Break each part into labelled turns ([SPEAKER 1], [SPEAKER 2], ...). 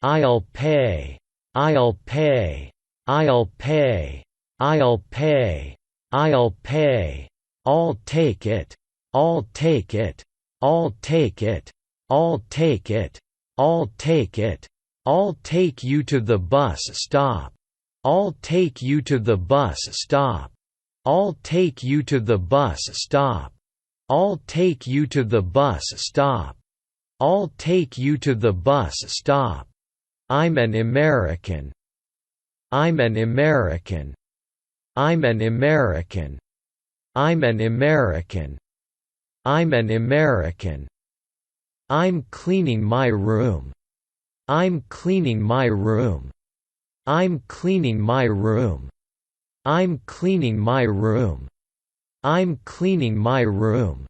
[SPEAKER 1] I'll pay. I'll pay. I'll pay. I'll pay. I'll pay. I'll take it. I'll take it. I'll take it. I'll take it. I'll take it. I'll take you to the bus stop. I'll take you to the bus stop. I'll take you to the bus stop. I'll take you to the bus stop. I'll take you to the bus stop. I'm an American. I'm an American. I'm an American. I'm an American. I'm an American. I'm cleaning my room. I'm cleaning my room. I'm cleaning my room. I'm cleaning my room. I'm cleaning my room.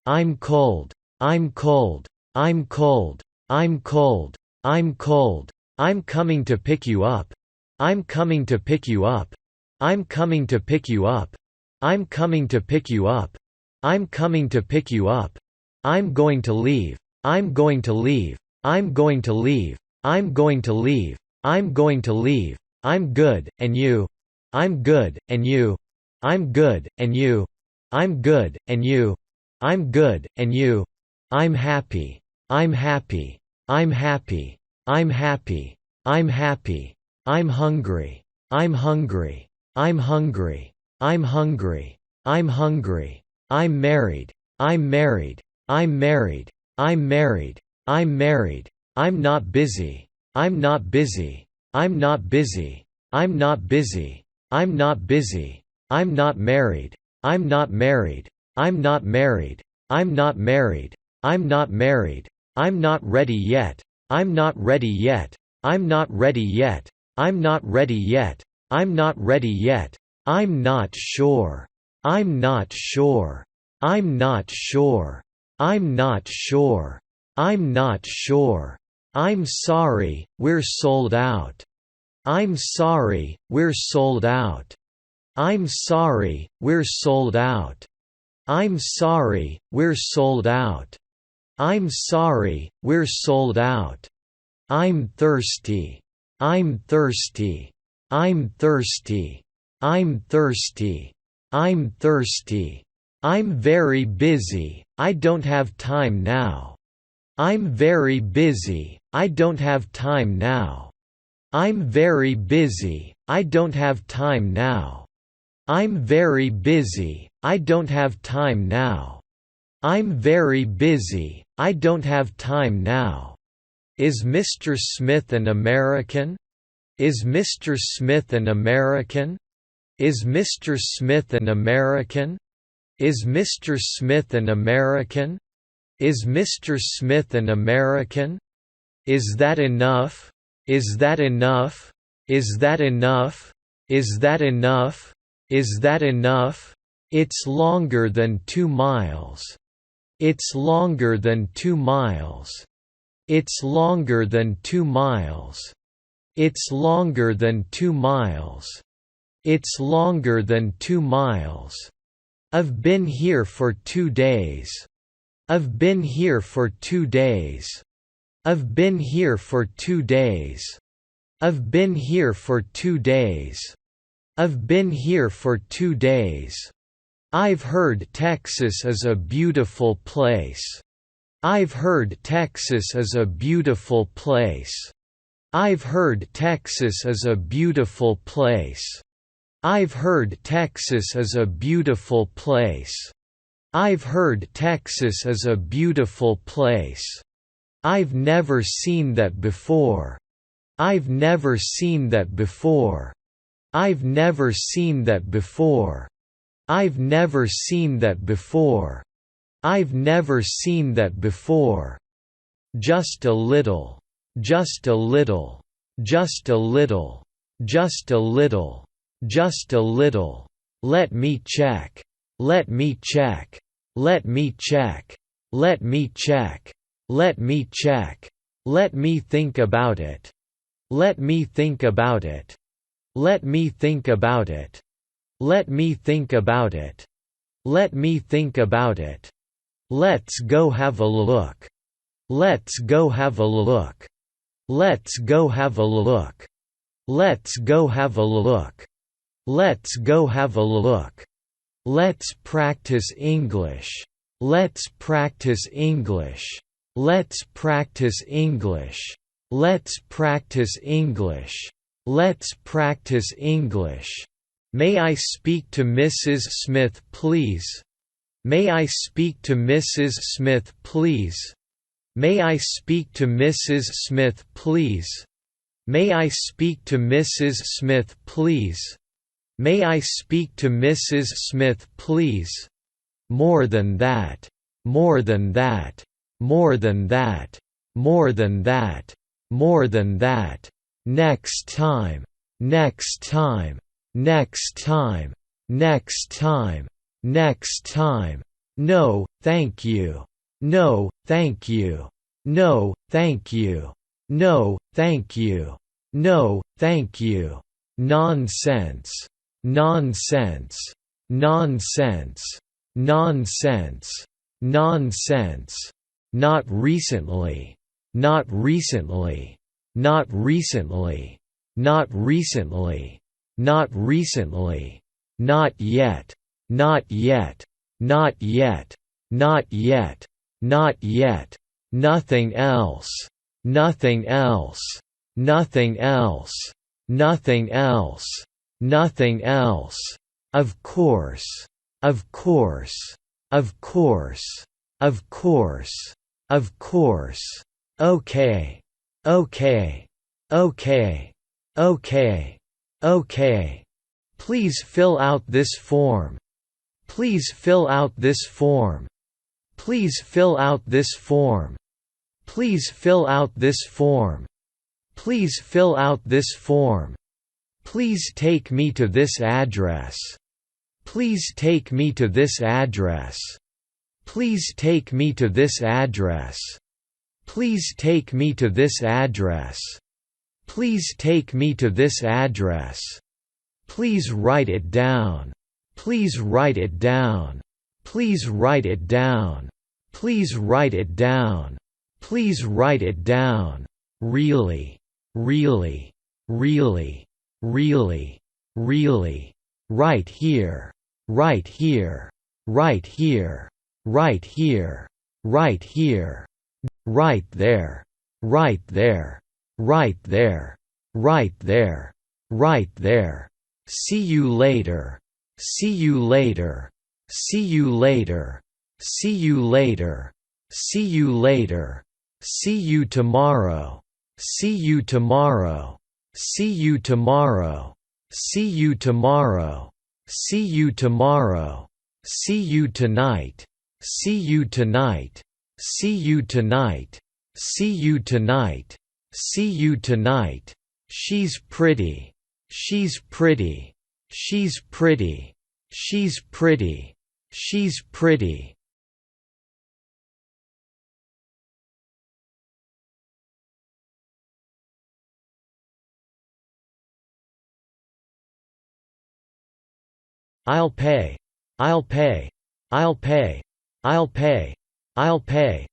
[SPEAKER 1] I'm cold. I'm cold. I'm cold. I'm cold. I'm cold. I'm coming to pick you up. I'm coming to pick you up. I'm coming to pick you up. I'm coming to pick you up. I'm coming to pick you up. I'm going to leave. I'm going to leave. I'm going to leave. I'm going to leave. I'm going to leave. I'm good, and you? I'm good, and you? I'm good, and you? I'm good, and you? I'm good, and you? I'm happy. I'm happy. I'm happy. I'm happy. I'm happy. I'm hungry. I'm hungry. I'm hungry. I'm hungry. I'm hungry. I'm married. I'm married. I'm married. I'm married. I'm married. I'm not busy. I'm not busy. I'm not busy. I'm not busy. I'm not busy. I'm not married. I'm not married. I'm not married. I'm not married. I'm not married. I'm not ready yet. I'm not ready yet. I'm not ready yet. I'm not ready yet. I'm not ready yet. I'm not sure. I'm not sure. I'm not sure. I'm not sure. I'm not sure. I'm sorry, we're sold out. I'm sorry, we're sold out. I'm sorry, we're sold out. I'm sorry, we're sold out. I'm sorry, we're sold out. I'm thirsty. I'm thirsty. I'm thirsty. I'm thirsty. I'm thirsty. I'm very busy, I don't have time now. I'm very busy, I don't have time now. I'm very busy, I don't have time now. I'm very busy, I don't have time now. I'm very busy, I don't have time now. Is Mr. Smith an American? Is Mr. Smith an American? Is Mr. Smith an American? Is Mr. Smith an American? Is Mr. Smith an American? Is that enough? Is that enough? Is that enough? Is that enough? Is that enough? It's longer than 2 miles. It's longer than 2 miles. It's longer than 2 miles. It's longer than 2 miles. It's longer than 2 miles. I've been here for 2 days. I've been here for 2 days. I've been here for 2 days. I've been here for 2 days. I've been here for 2 days. I've heard Texas is a beautiful place. I've heard Texas is a beautiful place. I've heard Texas is a beautiful place. I've heard Texas is a beautiful place. I've heard Texas is a beautiful place. I've never seen that before. I've never seen that before. I've never seen that before. I've never seen that before. I've never seen that before. Just a little. Just a little. Just a little. Just a little. Just a little. Let me check. Let me check. Let me check. Let me check. Let me check. Let me think about it. Let me think about it. Let me think about it. Let me think about it. Let me think about it. Let's go have a look. Let's go have a look. Let's go have a look. Let's go have a look. Let's go have a look. Let's practice English. Let's practice English. Let's practice English. Let's practice English. Let's practice English. May I speak to Mrs. Smith, please? May I speak to Mrs. Smith, please? May I speak to Mrs. Smith, please? May I speak to Mrs. Smith, please? May I speak to Mrs. Smith, please? More than that. More than that. More than that. More than that. More than that. Next time. Next time. Next time. Next time. Next time. No, thank you. No, thank you. No, thank you. No, thank you. No, thank you. Nonsense. Nonsense. Nonsense. Nonsense. Nonsense. Not recently. Not recently. Not recently. Not recently. Not recently. Not yet. Not yet. Not yet. Not yet. Not yet. Nothing else. Nothing else. Nothing else. Nothing else. Nothing else. Of course. Of course. Of course. Of course. Of course. Okay. Okay. Okay. Okay. Okay. Please fill out this form. Please fill out this form. Please fill out this form. Please fill out this form. Please fill out this form. Please take me to this address. Please take me to this address. Please take me to this address. Please take me to this address. Please take me to this address. Please write it down. Please write it down. Please write it down. Please write it down. Please write it down. Really. Really. Really. Really. Really. Right here. Right here. Right here. Right here. Right here. Right there. Right there. Right there. Right there. Right there. See you later. See you later. See you later. See you later. See you later. See you tomorrow. See you tomorrow. See you tomorrow. See you tomorrow. See you tomorrow. See you tonight. See you tonight. See you tonight. See you tonight. See you tonight. She's pretty. She's pretty. She's pretty. She's pretty. She's pretty. I'll pay. I'll pay. I'll pay. I'll pay. I'll pay.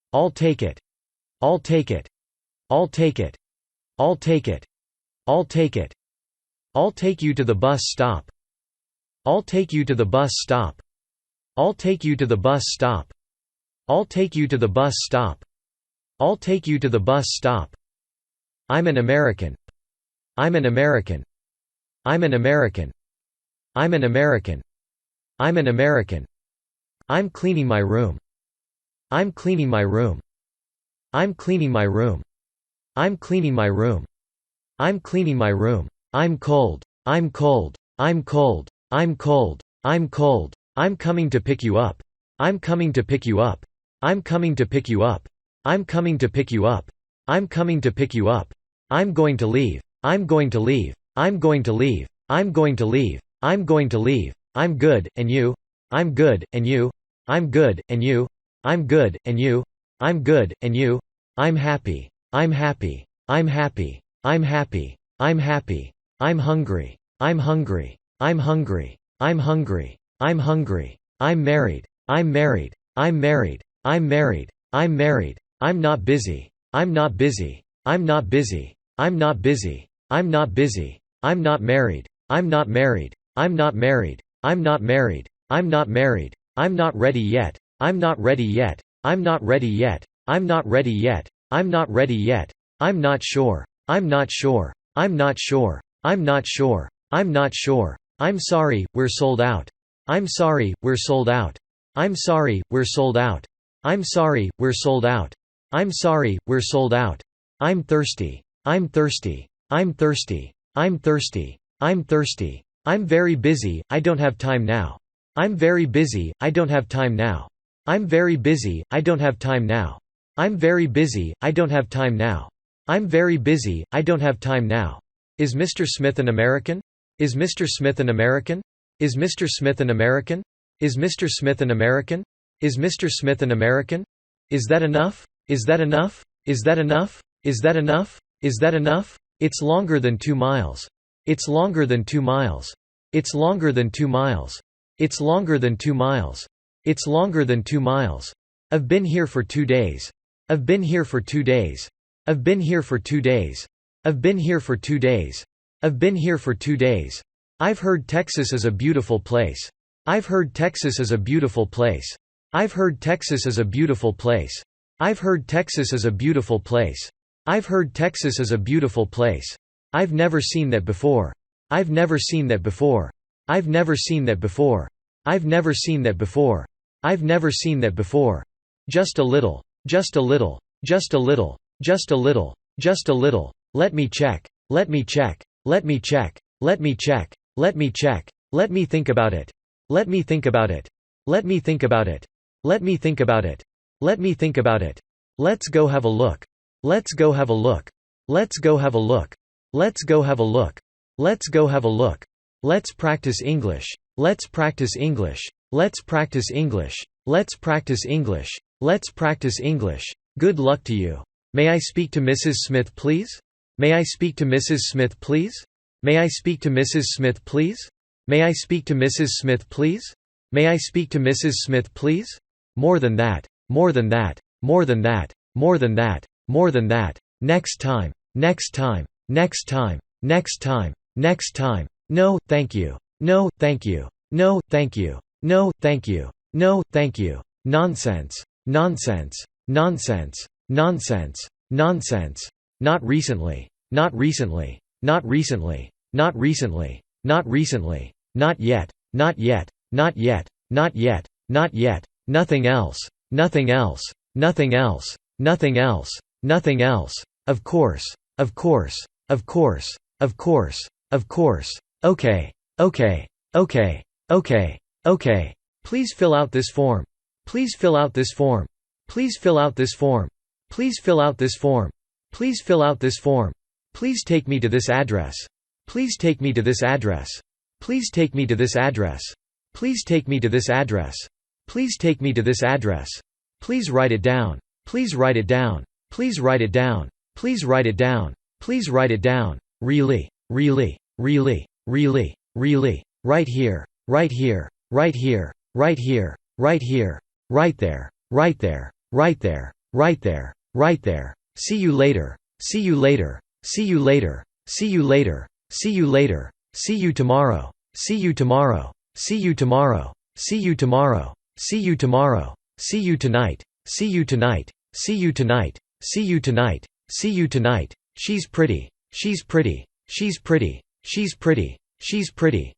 [SPEAKER 1] I'll take it. I'll take it. I'll take it. I'll take it. I'll take it. I'll take you to the bus stop. I'll take you to the bus stop. I'll take you to the bus stop. I'll take you to the bus stop. I'll take you to the bus stop. I'm an American. I'm an American. I'm an American. I'm an American. I'm an American. I'm cleaning my room. I'm cleaning my room. I'm cleaning my room. I'm cleaning my room. I'm cleaning my room. I'm cold. I'm cold. I'm cold. I'm cold. I'm cold. I'm coming to pick you up. I'm coming to pick you up. I'm coming to pick you up. I'm coming to pick you up. I'm coming to pick you up. I'm going to leave. I'm going to leave. I'm going to leave. I'm going to leave. I'm going to leave. I'm good, and you? I'm good, and you? I'm good, and you? I'm good, and you? I'm good, and you? I'm happy. I'm happy. I'm happy. I'm happy. I'm happy. I'm hungry. I'm hungry. I'm hungry. I'm hungry. I'm hungry. I'm married. I'm married. I'm married. I'm married. I'm married. I'm not busy. I'm not busy. I'm not busy. I'm not busy. I'm not busy. I'm not married. I'm not married. I'm not married. I'm not married. I'm not married. I'm not ready yet. I'm not ready yet. I'm not ready yet. I'm not ready yet. I'm not ready yet. I'm not sure. I'm not sure. I'm not sure. I'm not sure. I'm not sure. I'm sorry, we're sold out. I'm sorry, we're sold out. I'm sorry, we're sold out. I'm sorry, we're sold out. I'm sorry, we're sold out. I'm thirsty. I'm thirsty. I'm thirsty. I'm thirsty. I'm thirsty. I'm very busy, I don't have time now. I'm very busy, I don't have time now. I'm very busy, I don't have time now. I'm very busy, I don't have time now. I'm very busy, I don't have time now. Is Mr. Smith an American? Is Mr. Smith an American? Is Mr. Smith an American? Is Mr. Smith an American? Is Mr. Smith an American? Is that enough? Is that enough? Is that enough? Is that enough? Is that enough? It's longer than 2 miles. It's longer than 2 miles. It's longer than 2 miles. It's longer than 2 miles. It's longer than 2 miles. I've been here for 2 days. I've been here for 2 days. I've been here for 2 days. I've been here for 2 days. I've been here for 2 days. I've heard Texas is a beautiful place. I've heard Texas is a beautiful place. I've heard Texas is a beautiful place. I've heard Texas is a beautiful place. I've heard Texas is a beautiful place. I've never seen that before. I've never seen that before. I've never seen that before. I've never seen that before. I've never seen that before. Just a little. Just a little. Just a little. Just a little. Just a little. Let me check. Let me check. Let me check. Let me check. Let me check. Let me think about it. Let me think about it. Let me think about it. Let me think about it. Let me think about it. Let's go have a look. Let's go have a look. Let's go have a look. Let's go have a look. Let's go have a look. Let's practice English. Let's practice English. Let's practice English. Let's practice English. Let's practice English. Good luck to you. May I speak to Mrs. Smith, please? May I speak to Mrs. Smith, please? May I speak to Mrs. Smith, please? May I speak to Mrs. Smith, please? May I speak to Mrs. Smith, please? More than that. More than that. More than that. More than that. More than that. Next time. Next time. Next time. Next time. Next time. No, thank you. No, thank you. No, thank you. No, thank you. No, thank you. Nonsense. Nonsense. Nonsense. Nonsense. Nonsense. Not recently. Not recently. Not recently. Not recently. Not recently. Not yet. Not yet. Not yet. Not yet. Not yet. Nothing else. Nothing else. Nothing else. Nothing else. Nothing else. Of course. Of course. Of course. Of course. Of course. Okay. Okay. Okay. Okay. Okay. Please fill out this form. Please fill out this form. Please fill out this form. Please fill out this form. Please fill out this form. Please take me to this address. Please take me to this address. Please take me to this address. Please take me to this address. Please take me to this address. Please write it down. Please write it down. Please write it down. Please write it down. Please write it down. Really, really, really, really, really. Right here. Right here. Right here. Right here. Right here. Right there. Right there. Right there. Right there. Right there. See you later. See you later. See you later. See you later. See you later. See you tomorrow. See you tomorrow. See you tomorrow. See you tomorrow. See you tomorrow. See you tonight. See you tonight. See you tonight. See you tonight. See you tonight. She's pretty. She's pretty. She's pretty. She's pretty. She's pretty.